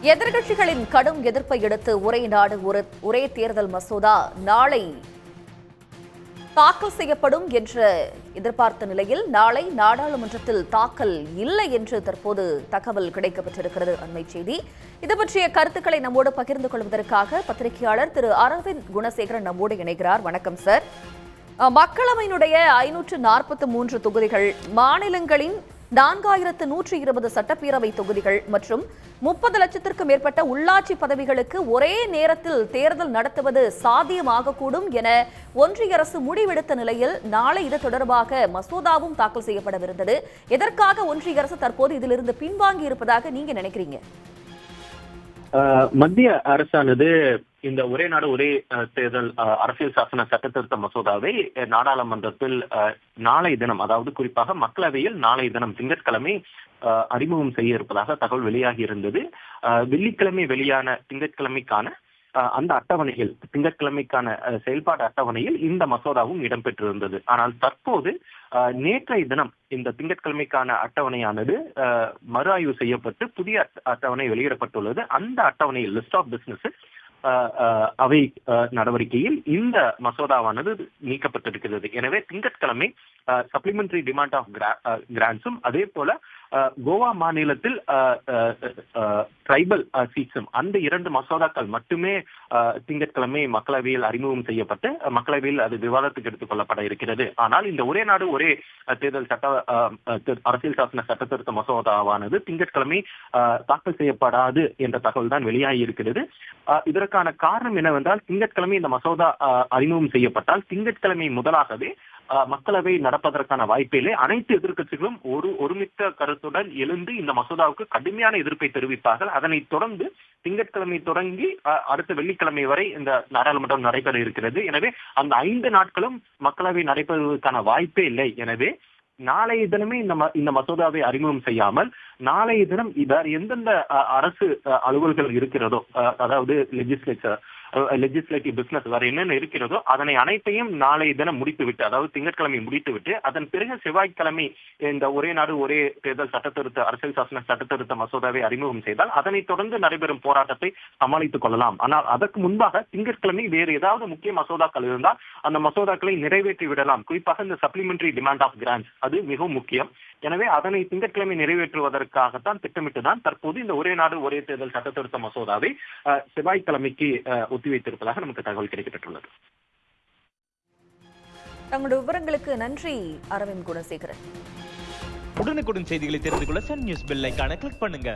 எதிர்க்கட்சிகளின் கடும் எதிர்ப்பை அடுத்து ஒரே நாடு ஒரே தேர்தல் மசோதா நாளை தாக்கல் செய்யப்படும் என்று எதிர்பார்த்த நிலையில் நாளை நாடாளுமன்றத்தில் தாக்கல் இல்லை என்று தற்போது தகவல் கிடைக்கப்பட்டிருக்கிறது. அண்மை செய்தி. இது பற்றிய கருத்துக்களை நம்மோடு பகிர்ந்து கொள்வதற்காக பத்திரிகையாளர் திரு அரவிந்த் குணசேகரன் நம்மோடு இணைகிறார். வணக்கம் சார். மக்களவையினுடைய 543 தொகுதிகள், மாநிலங்களின் 4120 சட்டப்பேரவை தொகுதிகள் மற்றும் 30 லட்சத்திற்கும் மேற்பட்ட உள்ளாட்சி பதவிகளுக்கு ஒரே நேரத்தில் தேர்தல் நடத்துவது சாத்தியமாகக்கூடும் என ஒன்றிய அரசு முடிவெடுத்த நிலையில் நாளை இது தொடர்பாக மசோதாவும் தாக்கல் செய்யப்படவிருந்தது. எதற்காக ஒன்றிய அரசு தற்போது இதிலிருந்து பின்வாங்கி இருப்பதாக நீங்க நினைக்கிறீங்க? மத்திய அரசானது இந்த ஒரே நாடு ஒரே தேர்தல் அரசியல் சாசன சட்டத்திருத்த மசோதாவை நாடாளுமன்றத்தில் நாளை தினம், அதாவது குறிப்பாக மக்களவையில் நாளை தினம் திங்கட்கிழமை அறிமுகம் செய்ய இருப்பதாக தகவல் வெளியாகி இருந்தது. வெள்ளிக்கிழமை வெளியான திங்கட்கிழமைக்கான அந்த அட்டவணையில், திங்கட்கிழமைக்கான செயல்பாடு அட்டவணையில் இந்த மசோதாவும் இடம்பெற்றிருந்தது. ஆனால் தற்போது நேற்றைய தினம் இந்த திங்கட்கிழமைக்கான அட்டவணையானது மறு ஆய்வு செய்யப்பட்டு புதிய அட்டவணை வெளியிடப்பட்டுள்ளது. அந்த அட்டவணையில் லிஸ்ட் ஆஃப் பிசினஸ் அவை நடவடிக்கையில் இந்த மசோதாவானது நீக்கப்பட்டிருக்கிறது. எனவே திங்கட்கிழமை சப்ளிமெண்டரி டிமாண்ட் ஆஃப் கிராண்ட்ஸும் அதே போல கோவா மாநிலத்தில் ட்ரைபல் சீட்ஸும், அந்த 2 மசோதாக்கள் மட்டுமே திங்கட்கிழமை மக்களவையில் அறிமுகம் செய்யப்பட்டு மக்களவையில் அது விவாதத்துக்கு எடுத்துக் கொள்ளப்பட இருக்கிறது. ஆனால் இந்த ஒரே நாடு ஒரே தேர்தல் அரசியல் சாசன சட்டத்திருத்த மசோதாவானது திங்கட்கிழமை தாக்கல் செய்யப்படாது என்ற தகவல் தான் வெளியாகி இருக்கிறது. இதற்கான காரணம் என்னவென்றால், திங்கட்கிழமை இந்த மசோதா அறிமுகம் செய்யப்பட்டால் திங்கட்கிழமை முதலாகவே மக்களவை நடப்பதற்கான வாய்ப்பிலே அனைத்து எதிர்க்கட்சிகளும் ஒருமித்த கருத்துடன் எழுந்து இந்த மசோதாவுக்கு கடுமையான எதிர்ப்பை தெரிவிப்பார்கள். அதனைத் தொடர்ந்து திங்கட்கிழமை தொடங்கி அடுத்த வெள்ளிக்கிழமை வரை இந்த நாடாளுமன்றம் நடைபெற இருக்கிறது. எனவே அந்த 5 நாட்களும் மக்களவை நடைபெறுவதற்கான வாய்ப்பே இல்லை. எனவே நாளைய தினமே இந்த மசோதாவை அறிமுகம் செய்யாமல் நாளைய தினம் வேறு எந்தெந்த அரசு அலுவல்கள் இருக்கிறதோ, அதாவது லெஜிஸ்லேட்டிவ் பிசினஸ் வேற என்னென்ன இருக்கிறதோ அதனை அனைத்தையும் நாளைய தினம் முடித்துவிட்டு, அதாவது திங்கட்கிழமை முடித்துவிட்டு அதன் பிறகு செவ்வாய்க்கிழமை இந்த ஒரே நாடு ஒரே தேர்தல் சட்டத்திருத்த அரசியல் சாசன சட்டத்திருத்த மசோதாவை அறிமுகம் செய்தால் அதனைத் தொடர்ந்து நடைபெறும் போராட்டத்தை சமாளித்துக் கொள்ளலாம். ஆனால் அதற்கு முன்பாக திங்கட்கிழமை வேறு ஏதாவது முக்கிய மசோதாக்கள் இருந்தால் அந்த மசோதாக்களை நிறைவேற்றி விடலாம். குறிப்பாக இந்த சப்ளிமெண்டரி டிமாண்ட் ஆஃப் கிராண்ட்ஸ், அது மிகவும் முக்கியம். எனவே அதனை திங்கட்கிழமை நிறைவேற்றுவதற்காகத்தான் திட்டமிட்டுதான் தற்போது இந்த ஒரே நாடு ஒரே தேர்தல் சட்டத்திருத்த மசோதாவை செவ்வாய்க்கிழமைக்கு ஒத்திவைத்திருப்பதாக நமக்கு தகவல் கிடைக்கப்பட்டுள்ளது. தங்களுடைய விவரங்களுக்கு நன்றி அரவிந்த் குணசேகரன். உடனுக்குடன் செய்திகளை தெரிந்து கொள்ள சன் நியூஸ் பெல் ஐகானை கிளிக் பண்ணுங்க.